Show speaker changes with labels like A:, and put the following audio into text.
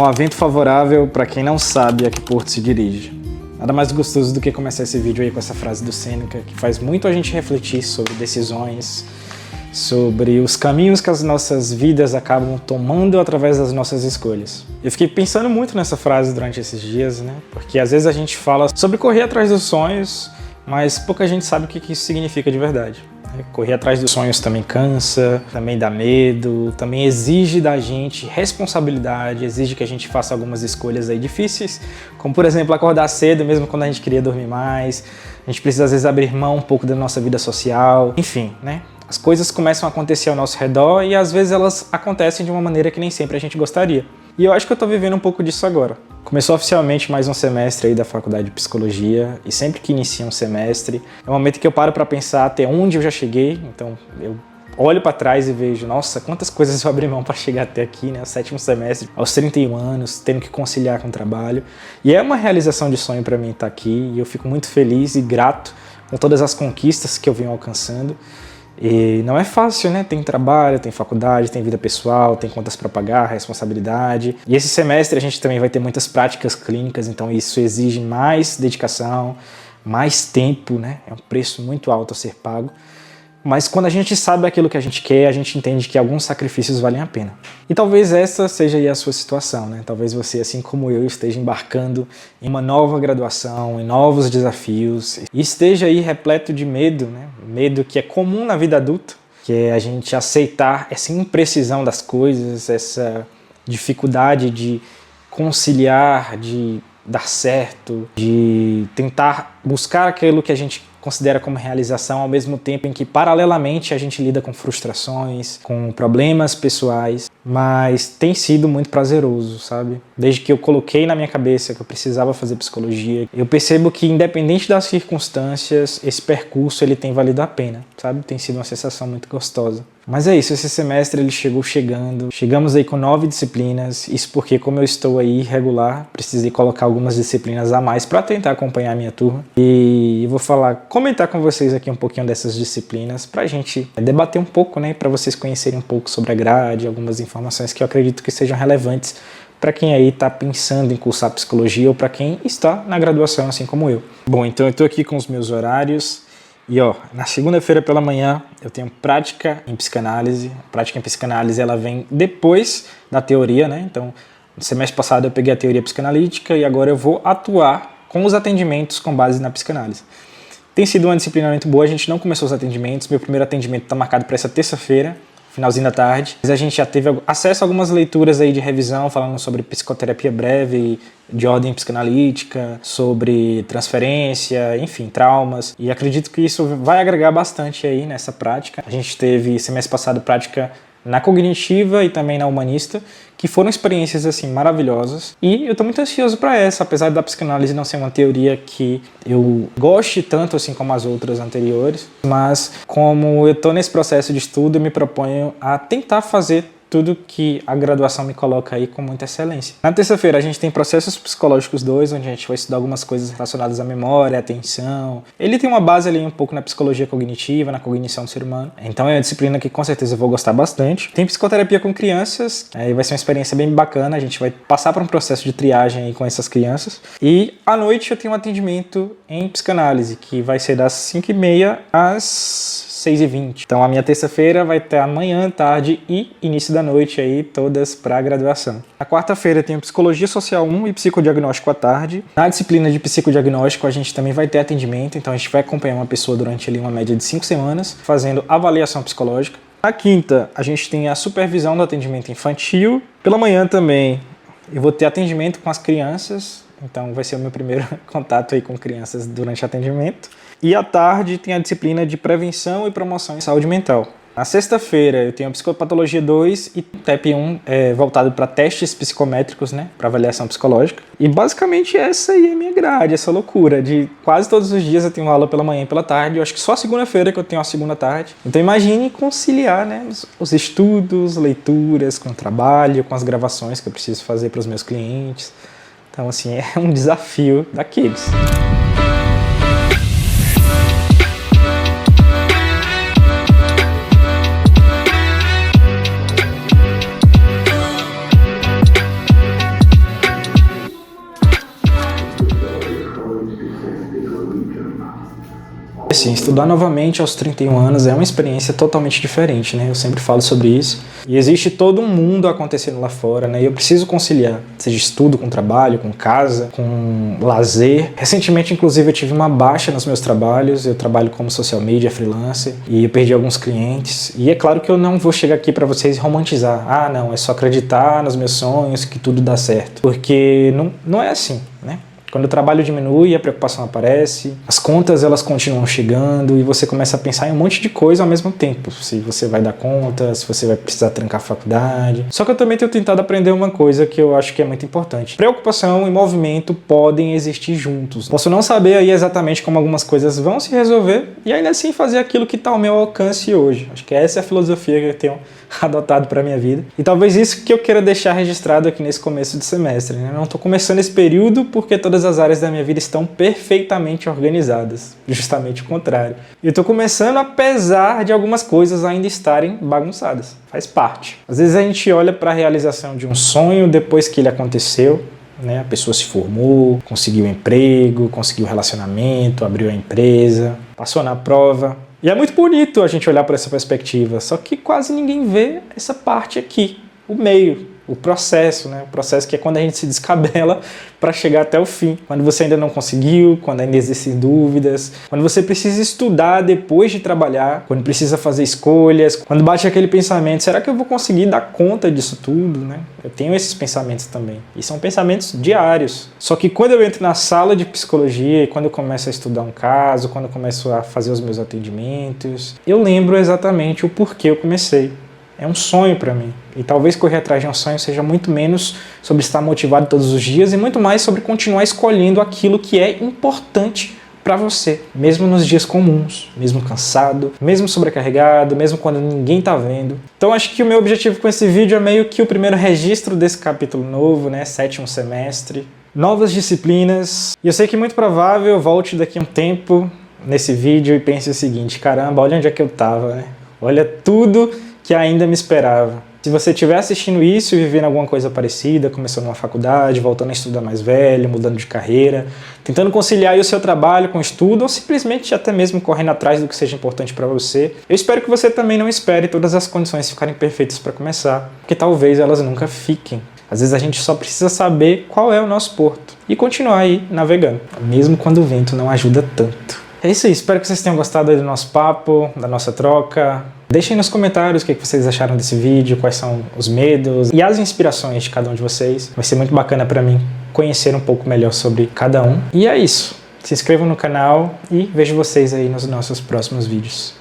A: Não há vento favorável para quem não sabe a que porto se dirige. Nada mais gostoso do que começar esse vídeo aí com essa frase do Sêneca, que faz muito a gente refletir sobre decisões, sobre os caminhos que as nossas vidas acabam tomando através das nossas escolhas. Eu fiquei pensando muito nessa frase durante esses dias, né? Porque às vezes a gente fala sobre correr atrás dos sonhos, mas pouca gente sabe o que isso significa de verdade. Correr atrás dos sonhos também cansa, também dá medo, também exige da gente responsabilidade, exige que a gente faça algumas escolhas aí difíceis, como por exemplo acordar cedo mesmo quando a gente queria dormir mais. A gente precisa às vezes abrir mão um pouco da nossa vida social, enfim, né? As coisas começam a acontecer ao nosso redor e às vezes elas acontecem de uma maneira que nem sempre a gente gostaria. E eu acho que eu tô vivendo um pouco disso agora. Começou oficialmente mais um semestre aí da faculdade de psicologia e sempre que inicia um semestre é um momento que eu paro para pensar até onde eu já cheguei. Então eu olho para trás e vejo, nossa, quantas coisas eu abri mão para chegar até aqui, né? O 7º semestre, aos 31 anos, tendo que conciliar com o trabalho. E é uma realização de sonho para mim estar aqui e eu fico muito feliz e grato com todas as conquistas que eu venho alcançando. E não é fácil, né? Tem trabalho, tem faculdade, tem vida pessoal, tem contas para pagar, responsabilidade. E esse semestre a gente também vai ter muitas práticas clínicas, então isso exige mais dedicação, mais tempo, né? É um preço muito alto a ser pago. Mas quando a gente sabe aquilo que a gente quer, a gente entende que alguns sacrifícios valem a pena. E talvez essa seja aí a sua situação, né? Talvez você, assim como eu, esteja embarcando em uma nova graduação, em novos desafios, e esteja aí repleto de medo, né? Medo que é comum na vida adulta, que é a gente aceitar essa imprecisão das coisas, essa dificuldade de conciliar, de dar certo, de tentar buscar aquilo que a gente considera como realização, ao mesmo tempo em que, paralelamente, a gente lida com frustrações, com problemas pessoais, mas tem sido muito prazeroso, sabe? Desde que eu coloquei na minha cabeça que eu precisava fazer psicologia, eu percebo que, independente das circunstâncias, esse percurso ele tem valido a pena, sabe? Tem sido uma sensação muito gostosa. Mas é isso, esse semestre ele chegando, chegamos aí com 9 disciplinas, isso porque como eu estou aí irregular, precisei colocar algumas disciplinas a mais para tentar acompanhar a minha turma. E eu vou comentar com vocês aqui um pouquinho dessas disciplinas pra gente debater um pouco, né, para vocês conhecerem um pouco sobre a grade, algumas informações que eu acredito que sejam relevantes para quem aí está pensando em cursar psicologia ou para quem está na graduação, assim como eu. Bom, então eu estou aqui com os meus horários. E na segunda-feira pela manhã eu tenho prática em psicanálise. A prática em psicanálise ela vem depois da teoria, né? Então, no semestre passado eu peguei a teoria psicanalítica e agora eu vou atuar com os atendimentos com base na psicanálise. Tem sido uma disciplina muito boa, a gente não começou os atendimentos, meu primeiro atendimento está marcado para essa terça-feira, finalzinho da tarde. Mas a gente já teve acesso a algumas leituras aí de revisão, falando sobre psicoterapia breve, de ordem psicanalítica, sobre transferência, enfim, traumas. E acredito que isso vai agregar bastante aí nessa prática. A gente teve semestre passado prática na cognitiva e também na humanista, que foram experiências assim maravilhosas. E eu estou muito ansioso para essa, apesar da psicanálise não ser uma teoria que eu goste tanto assim como as outras anteriores, mas como eu estou nesse processo de estudo, eu me proponho a tentar fazer tudo que a graduação me coloca aí com muita excelência. Na terça-feira a gente tem Processos Psicológicos 2, onde a gente vai estudar algumas coisas relacionadas à memória, à atenção. Ele tem uma base ali um pouco na psicologia cognitiva, na cognição do ser humano. Então é uma disciplina que com certeza eu vou gostar bastante. Tem psicoterapia com crianças, aí vai ser uma experiência bem bacana, a gente vai passar por um processo de triagem aí com essas crianças. E à noite eu tenho um atendimento em psicanálise, que vai ser das 5h30 às 6h20. Então a minha terça-feira vai ter amanhã, tarde e início da noite aí, todas para a graduação. Na quarta-feira tem Psicologia Social 1 e Psicodiagnóstico à tarde. Na disciplina de Psicodiagnóstico a gente também vai ter atendimento, então a gente vai acompanhar uma pessoa durante ali uma média de 5 semanas, fazendo avaliação psicológica. Na quinta a gente tem a supervisão do atendimento infantil. Pela manhã também eu vou ter atendimento com as crianças, então vai ser o meu primeiro contato aí com crianças durante o atendimento. E à tarde tem a disciplina de Prevenção e Promoção em Saúde Mental. Na sexta-feira eu tenho a Psicopatologia 2 e TEP 1 voltado para testes psicométricos, né, para avaliação psicológica. E basicamente essa aí é a minha grade, essa loucura de quase todos os dias eu tenho aula pela manhã e pela tarde. Eu acho que só segunda-feira que eu tenho a segunda tarde. Então imagine conciliar, né, os estudos, leituras com o trabalho, com as gravações que eu preciso fazer para os meus clientes. Então assim, é um desafio daqueles. Assim, estudar novamente aos 31 anos é uma experiência totalmente diferente, né? Eu sempre falo sobre isso. E existe todo um mundo acontecendo lá fora, né? E eu preciso conciliar, seja estudo com trabalho, com casa, com lazer. Recentemente, inclusive, eu tive uma baixa nos meus trabalhos. Eu trabalho como social media, freelancer, e eu perdi alguns clientes. E é claro que eu não vou chegar aqui para vocês romantizar. Ah, não, é só acreditar nos meus sonhos que tudo dá certo. Porque não é assim, né? Quando o trabalho diminui, a preocupação aparece, as contas elas continuam chegando e você começa a pensar em um monte de coisa ao mesmo tempo. Se você vai dar conta, se você vai precisar trancar a faculdade. Só que eu também tenho tentado aprender uma coisa que eu acho que é muito importante. Preocupação e movimento podem existir juntos. Posso não saber aí exatamente como algumas coisas vão se resolver e ainda assim fazer aquilo que está ao meu alcance hoje. Acho que essa é a filosofia que eu tenho adotado para minha vida. E talvez isso que eu queira deixar registrado aqui nesse começo de semestre, né? Eu não estou começando esse período porque todas as áreas da minha vida estão perfeitamente organizadas. Justamente o contrário. Eu estou começando apesar de algumas coisas ainda estarem bagunçadas. Faz parte. Às vezes a gente olha para a realização de um sonho depois que ele aconteceu, né? A pessoa se formou, conseguiu um emprego, conseguiu um relacionamento, abriu a empresa, passou na prova. E é muito bonito a gente olhar por essa perspectiva, só que quase ninguém vê essa parte aqui, o meio, o processo, né? O processo que é quando a gente se descabela para chegar até o fim. Quando você ainda não conseguiu, quando ainda existem dúvidas, quando você precisa estudar depois de trabalhar, quando precisa fazer escolhas, quando bate aquele pensamento, será que eu vou conseguir dar conta disso tudo, né? Eu tenho esses pensamentos também. E são pensamentos diários. Só que quando eu entro na sala de psicologia e quando eu começo a estudar um caso, quando eu começo a fazer os meus atendimentos, eu lembro exatamente o porquê eu comecei. É um sonho para mim. E talvez correr atrás de um sonho seja muito menos sobre estar motivado todos os dias e muito mais sobre continuar escolhendo aquilo que é importante para você, mesmo nos dias comuns, mesmo cansado, mesmo sobrecarregado, mesmo quando ninguém tá vendo. Então acho que o meu objetivo com esse vídeo é meio que o primeiro registro desse capítulo novo, né, 7º semestre, novas disciplinas. E eu sei que é muito provável eu volte daqui a um tempo nesse vídeo e pense o seguinte: caramba, olha onde é que eu tava, né? Olha tudo que ainda me esperava. Se você estiver assistindo isso e vivendo alguma coisa parecida, começando uma faculdade, voltando a estudar mais velho, mudando de carreira, tentando conciliar aí o seu trabalho com o estudo ou simplesmente até mesmo correndo atrás do que seja importante para você, eu espero que você também não espere todas as condições ficarem perfeitas para começar, porque talvez elas nunca fiquem. Às vezes a gente só precisa saber qual é o nosso porto e continuar aí navegando, mesmo quando o vento não ajuda tanto. É isso aí, espero que vocês tenham gostado aí do nosso papo, da nossa troca. Deixem nos comentários o que vocês acharam desse vídeo, quais são os medos e as inspirações de cada um de vocês. Vai ser muito bacana para mim conhecer um pouco melhor sobre cada um. E é isso. Se inscrevam no canal e vejo vocês aí nos nossos próximos vídeos.